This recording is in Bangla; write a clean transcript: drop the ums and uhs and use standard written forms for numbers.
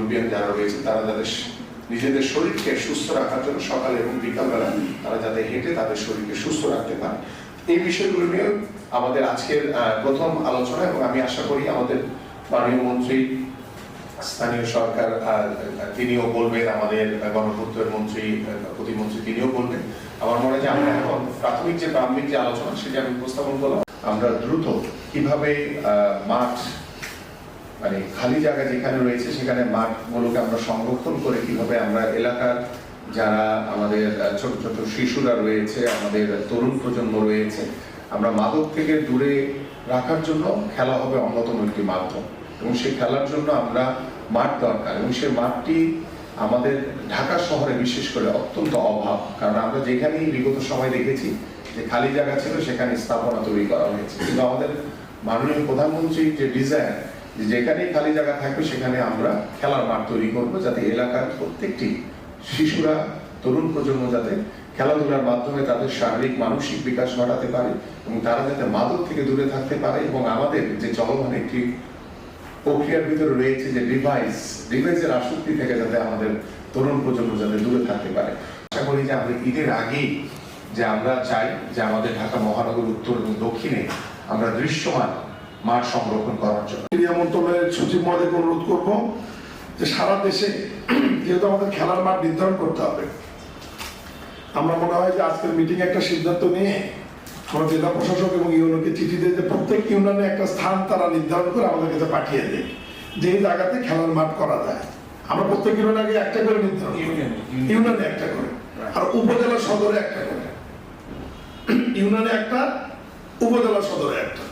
মুরব্বিয়ান যারা রয়েছে তারা যাদের নিজেদের শরীরকে সুস্থ রাখার জন্য সকালে এবং বিকালবেলা তারা যাতে হেঁটে তাদের শরীরকে সুস্থ রাখতে পারে, এই বিষয়গুলো নিয়ে আমাদের আজকের প্রথম আলোচনা। এবং আমি আশা করি আমাদের মাননীয় মন্ত্রী, স্থানীয় সরকার তিনিও বলবেন, আমাদের গণপূর্তের মন্ত্রী, প্রতিমন্ত্রী তিনিও বলবেন। আমার মনে হয় যে আমরা এখন প্রাথমিক যে প্রাথমিক যে আলোচনা সেটা আমি উপস্থাপন করলাম। আমরা দ্রুত কিভাবে মাঠ, মানে খালি জায়গা যেখানে রয়েছে সেখানে মাঠগুলোকে আমরা সংরক্ষণ করে কিভাবে আমরা এলাকার যারা আমাদের ছোট ছোট শিশুরা রয়েছে, আমাদের তরুণ প্রজন্ম রয়েছে, আমরা মাদক থেকে দূরে রাখার জন্য খেলা হবে অন্যতম একটি মাধ্যম। এবং সেই খেলার জন্য আমরা মাঠ দরকার, এবং সেই মাঠটি আমাদের ঢাকা শহরে বিশেষ করে অত্যন্ত অভাব। কারণ আমরা যেখানেই বিগত সময় দেখেছি যে খালি জায়গা ছিল সেখানে স্থাপনা তৈরি করা হয়েছে, কিন্তু আমাদের মাননীয় প্রধানমন্ত্রীর যে ডিজাইন যে যেখানেই খালি জায়গা থাকবে সেখানে আমরা খেলার মাঠ তৈরি করবো, যাতে এলাকার প্রত্যেকটি শিশুরা, তরুণ প্রজন্ম যাতে খেলাধুলার মাধ্যমে তাদের শারীরিক মানসিক বিকাশ ঘটাতে পারে এবং তারা যাতে মাদক থেকে দূরে থাকতে পারে। এবং আমাদের যে চলমান একটি প্রক্রিয়ার ভিতরে রয়েছে যে ডিভাইসের আসক্তি থেকে যাতে আমাদের তরুণ প্রজন্ম যাতে দূরে থাকতে পারে। আশা করি যে আমরা ঈদের আগেই যে আমরা চাই যে আমাদের ঢাকা মহানগর উত্তর এবং দক্ষিণে আমরা দৃশ্যমান মাঠ সংরক্ষণ করার জন্য ক্রীড়া মন্ত্রণালয়ের সচিব মহোদয়কে অনুরোধ করব যে সারা দেশে যেহেতু আমাদের খেলার মাঠ নির্ধারণ করতে হবে, আমরা মনে হয় যে আজকের মিটিং একটা সিদ্ধান্ত নিয়ে আমরা জেলা প্রশাসক এবং ইউনিয়নকে চিঠি দিয়ে যে প্রত্যেক ইউনিয়নে একটা স্থান তারা নির্ধারণ করে আমাদের কাছে পাঠিয়ে দেয়, যে জায়গাতে খেলার মাঠ করা যায়। আমরা প্রত্যেক ইউনিয়নে আগে একটা করে নির্ধারণ, ইউনিয়নে একটা করে, আর উপজেলা সদরে একটা করে, ইউনিয়নে একটা, উপজেলা সদরে একটা।